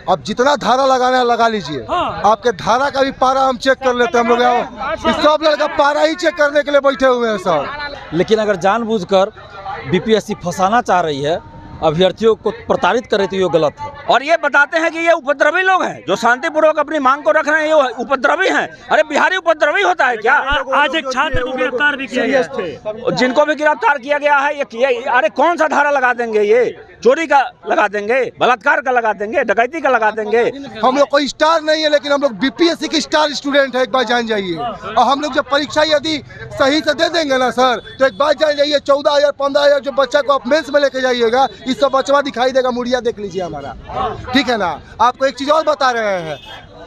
अब जितना धारा लगाना है लगा लीजिए। आपके धारा का भी पारा हम चेक कर लेते हैं। हम लोग सब लड़का पारा ही चेक करने के लिए बैठे हुए हैं सब। लेकिन अगर जानबूझकर बीपीएससी फंसाना चाह रही है, अभ्यर्थियों को प्रताड़ित कर रही थी, ये गलत है। और ये बताते हैं कि ये उपद्रवी लोग हैं जो शांतिपूर्वक अपनी मांग को रख रहे हैं, ये उपद्रवी हैं। अरे बिहारी उपद्रवी होता है क्या? आज एक छात्र को गिरफ्तार भी किया गया, जिनको भी गिरफ्तार किया गया है ये अरे कौन सा धारा लगा देंगे? ये चोरी का लगा देंगे, बलात्कार का लगा देंगे, डकैती का लगा देंगे। हम लोग कोई स्टार नहीं है, लेकिन हम लोग बीपीएससी के स्टार स्टूडेंट है, एक बार जान जाइए। और हम लोग जब परीक्षा यदि सही से दे देंगे ना सर, तो एक बार जान जाइए 14,000 15,000 जो बच्चा को आप मेंस में लेके जाइएगा, इस सब बचवा दिखाई देगा। मुड़िया देख लीजिए हमारा, ठीक है ना। आपको एक चीज और बता रहे हैं,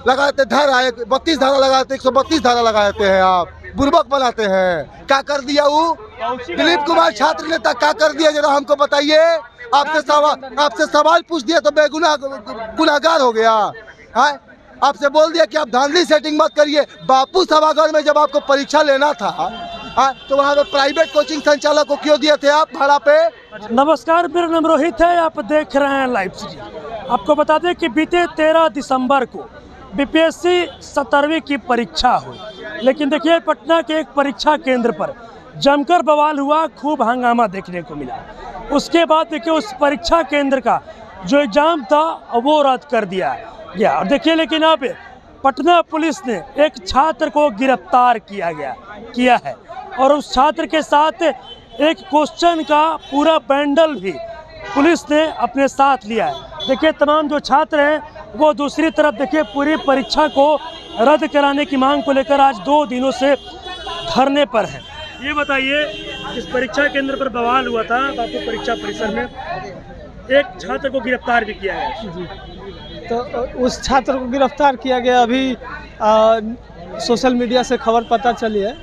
लगाते धारा 32 धारा लगाते, 132 धारा लगाते हैं, आप बुर्बक बनाते हैं। क्या कर दिया वो दिलीप कुमार छात्र नेता, क्या कर दिया जरा हमको बताइए। आपसे सवाल पूछ दिया तो गुनाहगार हो गया है। आपसे बोल दिया कि आप धांधली सेटिंग मत करिए। बापू सभागार में जब आपको परीक्षा लेना था तो वहाँ पे प्राइवेट कोचिंग संचालक को क्यों दिए थे आप भाड़ा पे? नमस्कार, मेरा नाम रोहित है, आप देख रहे हैं लाइव स्ट्रीम। आपको बता दें कि बीते 13 दिसंबर को बीपीएससी 17वीं की परीक्षा हुई, लेकिन देखिए पटना के एक परीक्षा केंद्र पर जमकर बवाल हुआ, खूब हंगामा देखने को मिला। उसके बाद देखिए उस परीक्षा केंद्र का जो एग्जाम था वो रद्द कर दिया गया। और देखिए लेकिन अब पटना पुलिस ने एक छात्र को गिरफ्तार किया है और उस छात्र के साथ एक क्वेश्चन का पूरा बंडल भी पुलिस ने अपने साथ लिया है। देखिए तमाम जो छात्र हैं वो दूसरी तरफ देखिए पूरी परीक्षा को रद्द कराने की मांग को लेकर आज 2 दिनों से धरने पर हैं। ये बताइए, इस परीक्षा केंद्र पर बवाल हुआ था बापू परीक्षा परिसर में, एक छात्र को गिरफ्तार भी किया है। तो उस छात्र को गिरफ्तार किया गया। अभी सोशल मीडिया से खबर पता चली है,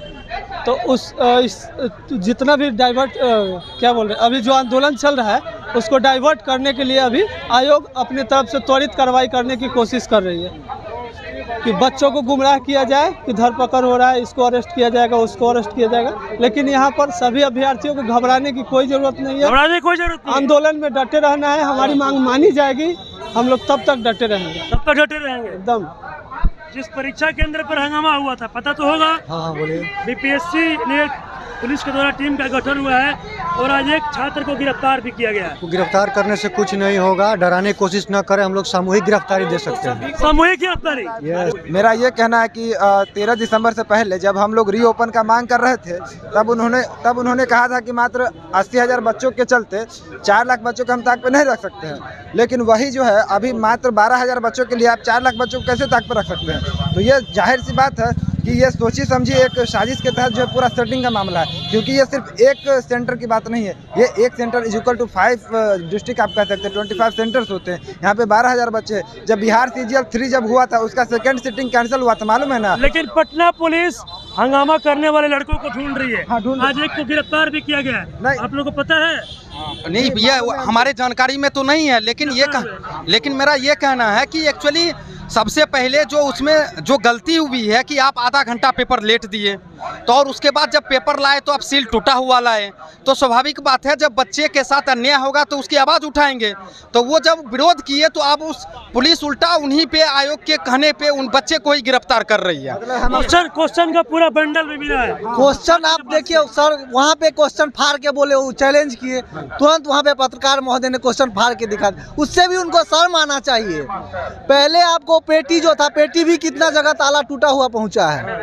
तो जितना भी डाइवर्ट क्या बोल रहे हैं, अभी जो आंदोलन चल रहा है उसको डाइवर्ट करने के लिए अभी आयोग अपनी तरफ से त्वरित कार्रवाई करने की कोशिश कर रही है कि बच्चों को गुमराह किया जाए कि धरपकड़ हो रहा है, इसको अरेस्ट किया जाएगा, उसको अरेस्ट किया जाएगा। लेकिन यहाँ पर सभी अभ्यर्थियों को घबराने की कोई जरूरत नहीं है। आंदोलन में डटे रहना है, हमारी मांग मानी जाएगी, हम लोग तब तक डटे रहेंगे, एकदम। जिस परीक्षा केंद्र पर हंगामा हुआ था पता तो होगा? हाँ बोलिए। बीपीएससी ने पुलिस के द्वारा टीम का गठन हुआ है और आज एक छात्र को गिरफ्तार भी किया गया है। गिरफ्तार करने से कुछ नहीं होगा, डराने की कोशिश न करें, हम लोग सामूहिक गिरफ्तारी दे सकते हैं। सामूहिक गिरफ्तारी? मेरा ये कहना है कि 13 दिसंबर से पहले जब हम लोग रीओपन का मांग कर रहे थे, तब उन्होंने कहा था कि मात्र 80,000 बच्चों के चलते 4 लाख बच्चों को हम ताक पे नहीं रख सकते हैं। लेकिन वही जो है अभी मात्र 12,000 बच्चों के लिए आप 4 लाख बच्चों को कैसे ताक पे रख सकते हैं? तो ये जाहिर सी बात है कि ये सोची समझी एक साजिश के तहत जो है पूरा सेटिंग का मामला है, क्योंकि ये सिर्फ एक सेंटर की बात नहीं है। ये एक center is equal to 5 district आप कह सकते हैं, 25 सेंटर्स होते हैं। यहाँ पे 12,000 बच्चे। जब बिहार CGL 3 जब हुआ था उसका सेकंड सिटिंग कैंसिल हुआ था, मालूम है ना? लेकिन पटना पुलिस हंगामा करने वाले लड़कों को ढूंढ रही है। आज एक को गिरफ्तार भी किया गया है, आप लोगों को पता है? नहीं भैया, हमारे जानकारी में तो नहीं है, लेकिन मेरा ये कहना है कि एक्चुअली सबसे पहले जो उसमें जो गलती हुई है कि आप आधा घंटा पेपर लेट दिए, तो और उसके बाद जब पेपर लाए तो आप सील टूटा हुआ लाए, तो स्वाभाविक बात है जब बच्चे के साथ अन्याय होगा तो उसकी आवाज़ उठाएंगे। तो वो जब विरोध किए तो अब उस पुलिस उल्टा उन्हीं पे आयोग के कहने पे उन बच्चे को ही गिरफ्तार कर रही है। क्वेश्चन का पूरा बंडल भी मिला है। क्वेश्चन आप देखिए सर, वहाँ पे क्वेश्चन फाड़ के बोले, वो चैलेंज किए, तुरंत वहाँ पे पत्रकार महोदय ने क्वेश्चन फाड़ के दिखा, उससे भी उनको शर्म आना चाहिए। पहले आपको पेटी जो था, पेटी भी कितना जगह ताला टूटा हुआ पहुँचा है,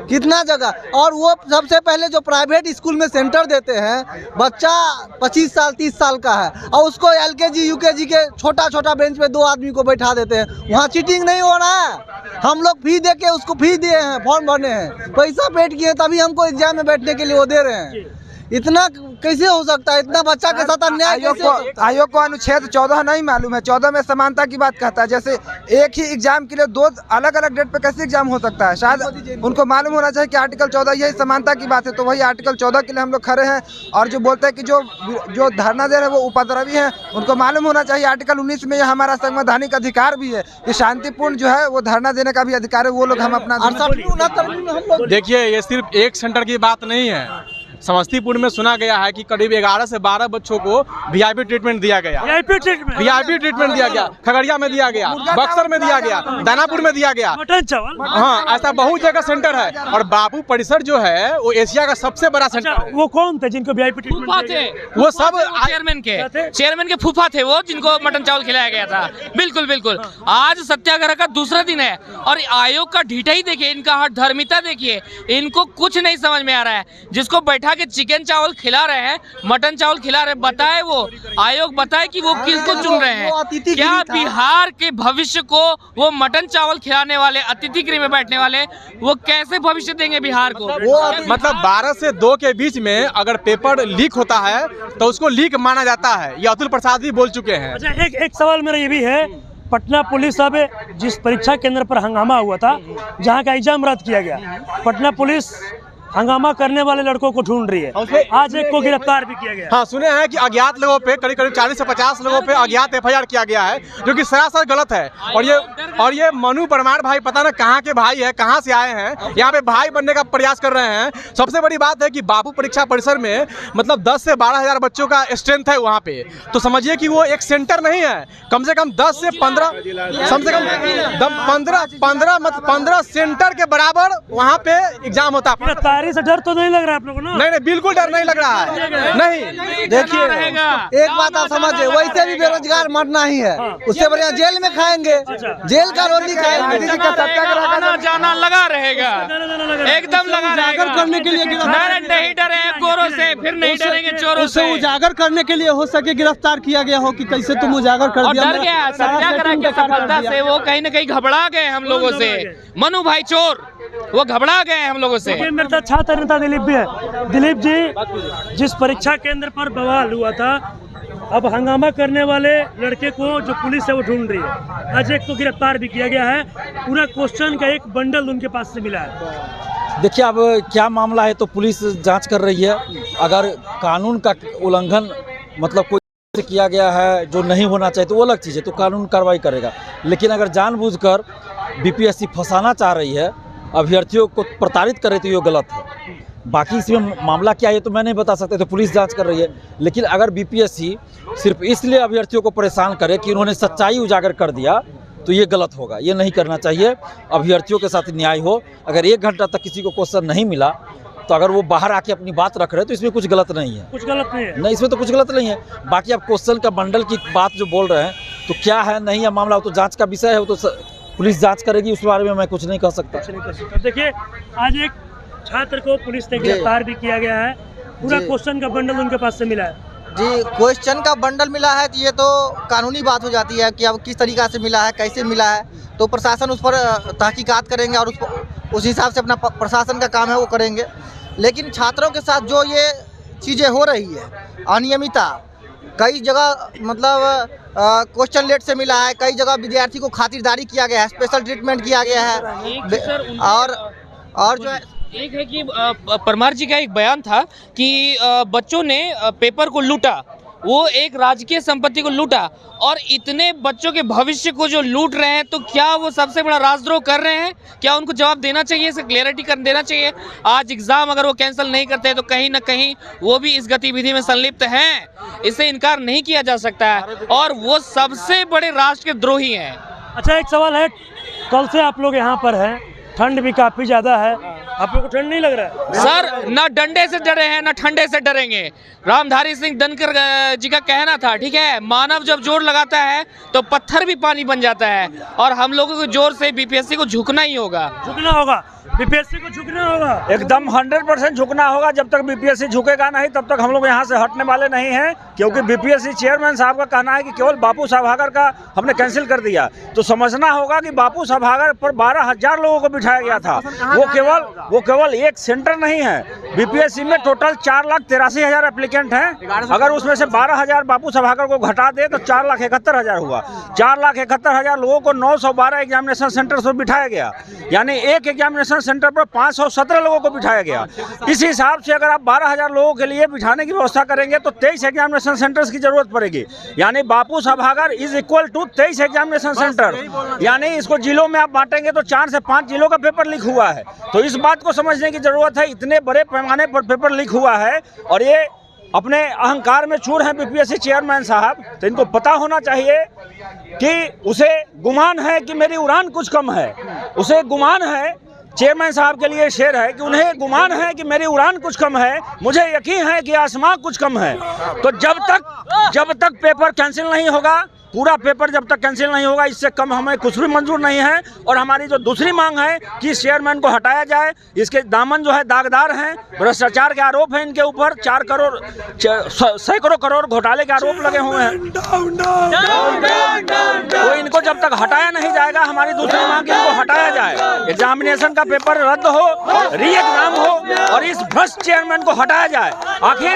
कितना जगह। और वो सबसे पहले जो प्राइवेट स्कूल में सेंटर देते हैं, बच्चा 25 साल 30 साल का है और उसको LKG UKG के छोटा बेंच पे 2 आदमी को बैठा देते हैं। वहाँ चीटिंग नहीं हो रहा है। हम लोग फी दे के उसको फी दिए हैं, फॉर्म भरने हैं, पैसा पेड किए तभी हमको एग्जाम में बैठने के लिए वो दे रहे हैं। इतना कैसे हो सकता है? इतना बच्चा के साथ अन्याय। आयोग को अनुच्छेद 14 नहीं मालूम है? 14 में समानता की बात कहता है। जैसे एक ही एग्जाम के लिए 2 अलग अलग डेट पे कैसे एग्जाम हो सकता है? शायद उनको मालूम होना चाहिए कि आर्टिकल 14 यही समानता की बात है। तो वही आर्टिकल 14 के लिए हम लोग खड़े हैं। और जो बोलते हैं कि जो धरना दे रहे हैं वो उपद्रवी हैं, उनको मालूम होना चाहिए आर्टिकल 19 में हमारा संवैधानिक अधिकार भी है कि शांतिपूर्ण जो है वो धरना देने का भी अधिकार है। वो लोग हम अपना देखिए, ये सिर्फ एक सेंटर की बात नहीं है, समस्तीपुर में सुना गया है कि करीब 11 से 12 बच्चों को वीआईपी ट्रीटमेंट दिया गया। वीआईपी ट्रीटमेंट दिया गया, खगड़िया में दिया गया, बक्सर में दिया गया, दानापुर में दिया गया। हाँ, ऐसा बहुत जगह सेंटर है। और बापू परिसर जो है वो एशिया का सबसे बड़ा सेंटर है। वो कौन थे जिनको वीआईपी ट्रीटमेंट थे? वो सब चेयरमैन के फूफा थे वो, जिनको मटन चावल खिलाया गया था। बिल्कुल बिल्कुल। आज सत्याग्रह का दूसरा दिन है और आयोग का ढीठा ही देखिए, इनका हठ धर्मिता देखिए, इनको कुछ नहीं समझ में आ रहा है। जिसको बैठा के चिकन चावल खिला रहे हैं, मटन चावल खिला रहे हैं, बताए वो आयोग बताए कि वो किसको चुन रहे हैं। क्या बिहार के भविष्य को वो मटन चावल खिलाने वाले, अतिथि गृह में बैठने वाले, वो कैसे भविष्य देंगे बिहार को? मतलब 12 से 2 के बीच में अगर पेपर लीक होता है तो उसको लीक माना जाता है। ये अतुल प्रसाद भी बोल चुके हैं। अच्छा, एक सवाल मेरा ये भी है, पटना पुलिस अब जिस परीक्षा केंद्र पर हंगामा हुआ था, जहां का एग्जाम रद्द किया गया, पटना पुलिस हंगामा करने वाले लड़कों को ढूंढ रही है। आज एक को गिरफ्तार भी किया गया। हाँ, सुने हैं कि अज्ञात लोगों पे करीब 40 से 50 लोगों पे अज्ञात एफआईआर किया गया है, जो कि सरासर गलत है। और ये मनु परमार भाई पता ना कहाँ के भाई है, कहाँ से आए हैं, यहाँ पे भाई बनने का प्रयास कर रहे हैं। सबसे बड़ी बात है कि बापू परीक्षा परिसर में मतलब 10 से 12 हजार बच्चों का स्ट्रेंथ है वहाँ पे। तो समझिए कि वो एक सेंटर नहीं है, कम से कम 10 से 15 15 सेंटर के बराबर वहाँ पे एग्जाम होता है। गिरफ्तारी से डर तो नहीं लग रहा है आप लोगों को? नहीं, बिल्कुल डर नहीं लग रहा है। नहीं, देखिए एक बात आप समझिए, वैसे भी बेरोजगार मरना ही है, उससे बढ़िया जेल में खाएंगे, जेल का रोटी खाएंगे। आना जाना लगा रहेगा, एकदम लगा रहेगा। करने के लिए नहीं डरे गोरों से, फिर नहीं डरेंगे चोरों से। उजागर करने के लिए हो सके गिरफ्तार किया गया हो कि कैसे तुम उजागर कर दिया। डर गया सत्याग्रह की सफलता से, वो कहीं न कहीं घबरा गए हम लोगों से। मनु भाई चोर, वो घबरा गए हम लोगों से। मेरे साथ छात्र नेता दिलीप भी है। दिलीप जी, जिस परीक्षा केंद्र पर बवाल हुआ था, अब हंगामा करने वाले लड़के को जो पुलिस है वो ढूंढ रही है। आज एक को गिरफ्तार भी किया गया है। पूरा क्वेश्चन का एक बंडल उनके पास से मिला है। देखिए, अब क्या मामला है तो पुलिस जांच कर रही है। अगर कानून का उल्लंघन मतलब कोई किया गया है जो नहीं होना चाहिए तो वो अलग चीज़ है, तो कानून कार्रवाई करेगा। लेकिन अगर जानबूझकर बीपीएससी फंसाना चाह रही है, अभ्यर्थियों को प्रताड़ित कर रही थी, ये गलत है। बाकी इसमें मामला क्या है तो मैं नहीं बता सकता, तो पुलिस जांच कर रही है। लेकिन अगर बीपीएससी सिर्फ इसलिए अभ्यर्थियों को परेशान करे कि उन्होंने सच्चाई उजागर कर दिया तो ये गलत होगा। ये नहीं करना चाहिए। अभ्यर्थियों के साथ न्याय हो। अगर 1 घंटा तक किसी को क्वेश्चन नहीं मिला तो अगर वो बाहर आके अपनी बात रख रहे हैं तो इसमें कुछ गलत नहीं है। कुछ गलत नहीं है? नहीं, इसमें तो कुछ गलत नहीं है। बाकी आप क्वेश्चन का बंडल की बात जो बोल रहे हैं तो क्या है नहीं है मामला, तो जाँच का विषय है, वो तो पुलिस जांच करेगी, उस बारे में मैं कुछ नहीं कह सकता। देखिए, आज एक छात्र को पुलिस ने गिरफ्तार भी किया गया है। पूरा क्वेश्चन का बंडल उनके पास से मिला है। जी, क्वेश्चन का बंडल मिला है, तो ये तो कानूनी बात हो जाती है कि अब किस तरीक़ा से मिला है, कैसे मिला है, तो प्रशासन उस पर तहकीकात करेंगे और उस हिसाब से अपना प्रशासन का काम है वो करेंगे। लेकिन छात्रों के साथ जो ये चीज़ें हो रही है, अनियमितता, कई जगह मतलब क्वेश्चन लेट से मिला है, कई जगह विद्यार्थी को खातिरदारी किया गया है, स्पेशल ट्रीटमेंट किया गया है। और जो है एक है कि परमार जी का एक बयान था कि बच्चों ने पेपर को लूटा, वो एक राजकीय संपत्ति को लूटा, और इतने बच्चों के भविष्य को जो लूट रहे हैं, तो क्या वो सबसे बड़ा राजद्रोह कर रहे हैं? क्या उनको जवाब देना चाहिए, इसे क्लियरिटी कर देना चाहिए। आज एग्जाम अगर वो कैंसिल नहीं करते तो कहीं ना कहीं वो भी इस गतिविधि में संलिप्त हैं, इससे इनकार नहीं किया जा सकता है, और वो सबसे बड़े राष्ट्र के द्रोही हैं। अच्छा, एक सवाल है, कल से आप लोग यहाँ पर हैं, ठंड भी काफी ज्यादा है, आप लोग को ठंड नहीं लग रहा है? सर, ना डंडे से डरे हैं ना ठंडे से डरेंगे। रामधारी सिंह दिनकर जी का कहना था, ठीक है, मानव जब जोर लगाता है तो पत्थर भी पानी बन जाता है, और हम लोगों को जोर से बीपीएससी को झुकना ही होगा। झुकना होगा, बीपीएससी को झुकना होगा, एकदम 100% झुकना होगा। जब तक बीपीएससी झुकेगा नहीं तब तक हम लोग यहाँ से हटने वाले नहीं हैं, क्योंकि बीपीएससी चेयरमैन साहब का कहना है कि केवल बापू सभागार का हमने कैंसिल कर दिया। तो समझना होगा कि बापू सभागार पर 12,000 लोगों को बिठाया गया था। वो केवल एक सेंटर नहीं है। बीपीएससी में टोटल 4,83,000 एप्लीकेंट हैं। अगर उसमें से 12,000 बापू सभागार को घटा दे तो 4,71,000 हुआ। 4,71,000 लोगों को 912 एग्जामिनेशन सेंटर पर बिठाया गया, यानी एक एग्जामिनेशन सेंटर पर 517 लोगों को बिठाया गया। इस हिसाब से अगर आप 12,000 लोगों के लिए बिठाने की व्यवस्था करेंगे तो 23 एग्जामिनेशन सेंटर्स की जरूरत पड़ेगी। यानी Bapu Sabhagar is equal to 23 examination center. यानी इसको जिलों में आप बांटेंगे तो 4 से 5 जिलों का पेपर लीक हुआ है। तो इस बात को समझने की जरूरत है, इतने बड़े पैमाने पर पेपर लीक हुआ है और ये अपने अहंकार में चूर हैं बीपीएससी चेयरमैन साहब। तो इनको पता होना चाहिए कि उसे गुमान है कि मेरी उड़ान कुछ कम है, उसे गुमान है, चेयरमैन साहब के लिए शेर है कि उन्हें गुमान है कि मेरी उड़ान कुछ कम है, मुझे यकीन है कि आसमान कुछ कम है। तो जब तक पेपर कैंसिल नहीं होगा, पूरा पेपर जब तक कैंसिल नहीं होगा, इससे कम हमें कुछ भी मंजूर नहीं है। और हमारी जो दूसरी मांग है कि इस चेयरमैन को हटाया जाए, इसके दामन जो है दागदार हैं, भ्रष्टाचार के आरोप हैं इनके ऊपर, 4 करोड़ सैकड़ों करोड़ घोटाले के आरोप लगे हुए हैं। तो इनको जब तक हटाया नहीं जाएगा, हमारी दूसरी मांग है इनको हटाया जाए, एग्जामिनेशन का पेपर रद्द हो, री एग्जाम हो और इस भ्रष्ट चेयरमैन को हटाया जाए। आखिर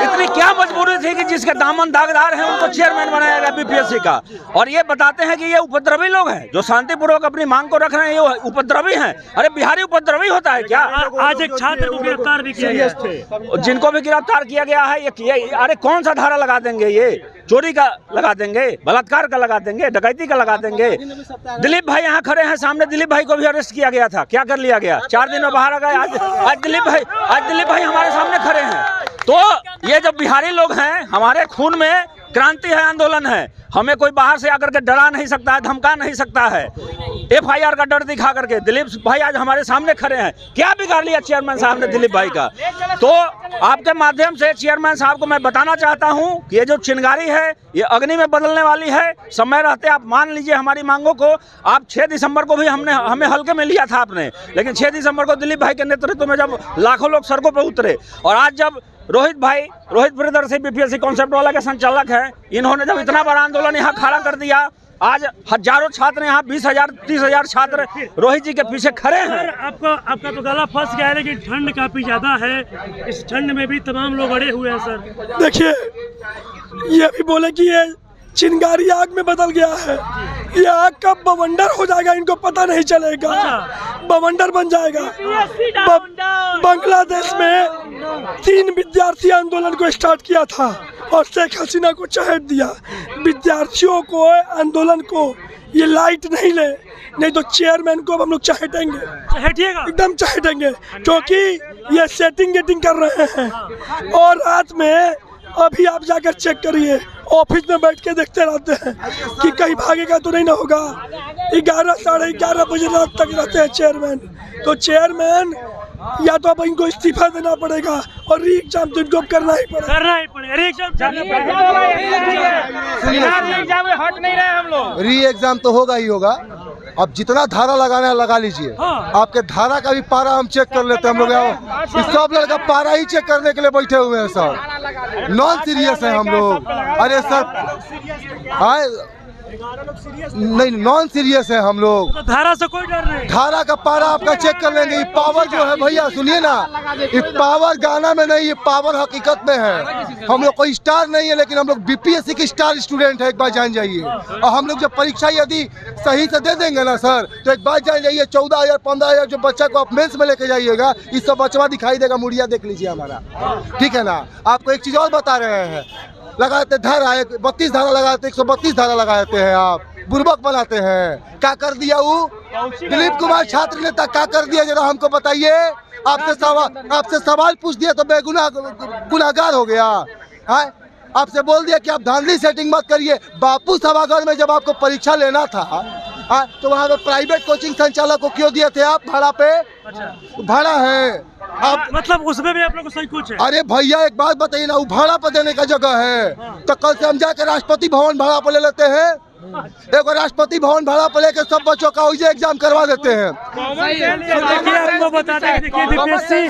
इतनी क्या मजबूरी थी कि जिसके दामन दागदार हैं उनको चेयरमैन बनाया गया बीपीएससी का। और ये बताते हैं कि ये उपद्रवी लोग हैं जो शांतिपूर्वक अपनी मांग को रख रहे हैं, ये उपद्रवी हैं। अरे बिहारी उपद्रवी होता है क्या? आज एक छात्र को गिरफ्तार भी किया गया है, जिनको भी गिरफ्तार किया गया है। ये अरे कौन सा धारा लगा देंगे? ये चोरी का लगा देंगे, बलात्कार का लगा देंगे, डकैती का लगा देंगे। दिलीप भाई यहाँ खड़े हैं सामने, दिलीप भाई को भी अरेस्ट किया गया था, क्या कर लिया गया? 4 दिन में बाहर आ गए। आज दिलीप भाई हमारे सामने खड़े हैं। तो ये जो बिहारी लोग हैं, हमारे खून में क्रांति है, आंदोलन है। हमें कोई बाहर से आकर के डरा नहीं सकता है, धमका नहीं सकता है, FIR का डर दिखा करके। दिलीप भाई आज हमारे सामने खड़े हैं, क्या बिगाड़ लिया चेयरमैन साहब ने दिलीप भाई का? तो आपके माध्यम से चेयरमैन साहब को मैं बताना चाहता हूं कि ये जो चिंगारी है ये अग्नि में बदलने वाली है। समय रहते आप मान लीजिए हमारी मांगों को। आप 6 दिसंबर को भी हमें हल्के में लिया था आपने, लेकिन 6 दिसंबर को दिलीप भाई के नेतृत्व में जब लाखों लोग सड़कों पर उतरे, और आज जब रोहित प्रियदर्शी बीपीएससी कॉन्सेप्ट वाला के संचालक हैं, इन्होंने जब इतना बड़ा आंदोलन यहाँ खड़ा कर दिया, आज हजारों छात्र यहाँ 20,000 30,000 छात्र रोहित जी के पीछे खड़े हैं। आपका तो गला फंस गया है, लेकिन ठंड काफी ज्यादा है, इस ठंड में भी तमाम लोग अड़े हुए हैं सर। देखिए, ये भी बोले कि ये चिंगारी आग में बदल गया है, ये आग कब बवंडर हो जाएगा इनको पता नहीं चलेगा। बवंडर बन जाएगा। बांग्लादेश में 3 विद्यार्थी आंदोलन को स्टार्ट किया था और शेख हसीना को चहेट दिया। विद्यार्थियों को, आंदोलन को ये लाइट नहीं ले, नहीं तो चेयरमैन को हम लोग चहेटेंगे, एकदम चहेटेंगे, क्योंकि ये सेटिंग कर रहे हैं। और रात में अभी आप जाकर चेक करिए, ऑफिस में बैठ के देखते रहते हैं कि कहीं भागेगा तो नहीं ना होगा। 11 साढ़े 11 बजे रात तक रहते हैं चेयरमैन। तो चेयरमैन या तो अब इनको इस्तीफा देना पड़ेगा और री एग्जाम तो इनको करना ही पड़ेगा। री एग्जाम तो होगा ही होगा। अब जितना धारा लगाना है लगा लीजिए। आपके धारा का भी पारा हम चेक कर लेते हैं। हम लोग सब लड़का पारा ही चेक करने के लिए बैठे हुए हैं सर। नॉन सीरियस है हम लोग। अरे सर नहीं, नॉन सीरियस है हम लोग। तो धारा से कोई डर नहीं। धारा का पारा आपका चेक कर लेंगे। ये पावर जो है भैया सुनिए ना, ये पावर गाना में नहीं, ये पावर हकीकत में है। हम लोग कोई स्टार नहीं है, लेकिन हम लोग बीपीएससी के स्टार स्टूडेंट है, एक बार जान जाइए। और हम लोग जब परीक्षा यदि सही से दे देंगे ना सर, तो एक बार जान जाइए 14,000 15,000 जो बच्चा को आप मेंस में लेके जाइएगा, इस सब बचवा दिखाई देगा। मुड़िया देख लीजिए हमारा, ठीक है ना। आपको एक चीज और बता रहे हैं, लगाते धारा 32 धारा लगाते, 132 धारा लगाते हैं, आप बुर्बक बनाते हैं। क्या कर दिया वो दिलीप कुमार छात्र नेता, क्या कर दिया जरा हमको बताइए। आपसे सवाल पूछ दिया तो गुनाहगार हो गया है। आपसे बोल दिया कि आप धांधली सेटिंग मत करिए। बापू सभागार में जब आपको परीक्षा लेना था तो वहाँ पे प्राइवेट कोचिंग संचालक को क्यों दिए थे आप भाड़ा पे? भाड़ा है आप, मतलब उसमें भी आप लोग को सही कुछ है। अरे भैया एक बात बताइए ना, वो भाड़ा पर देने का जगह है तो कल से हम जाके राष्ट्रपति भवन भाड़ा पर ले लेते हैं। एक राष्ट्रपति भवन भाड़ा पर लेकर सब बच्चों का वही एग्जाम करवा देते हैं। देखिए आपको बता दें, देखिए बीपीएससी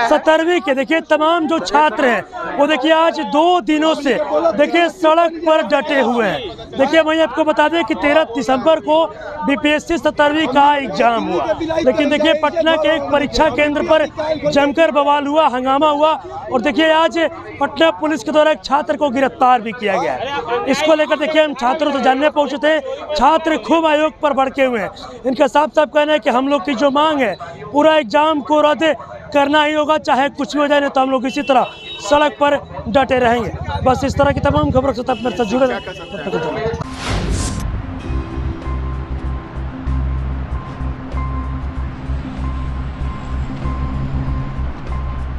17वीं के देखिए तमाम जो छात्र हैं वो देखिए आज 2 दिनों से देखिए सड़क पर डटे हुए हैं। देखिए मैं आपको बता दें कि 13 दिसंबर को बीपीएससी 17वीं का एग्जाम हुआ, लेकिन देखिए पटना के एक परीक्षा केंद्र पर जमकर बवाल हुआ, हंगामा हुआ। और देखिए आज पटना पुलिस के द्वारा एक छात्र को गिरफ्तार भी किया गया है। इसको लेकर देखिए हम छात्रों से जानने पहुंचे थे। छात्र खूब आयोग पर भड़के हुए हैं। इनका साफ साफ कहना है कि हम लोग की जो मांग है पूरा एग्जाम को रद्द करना ही होगा, चाहे कुछ भी हो जाए, नहीं तो हम लोग इसी तरह सड़क पर डटे रहेंगे। बस इस तरह की तमाम खबरों से तब मेरे साथ जुड़े रहें।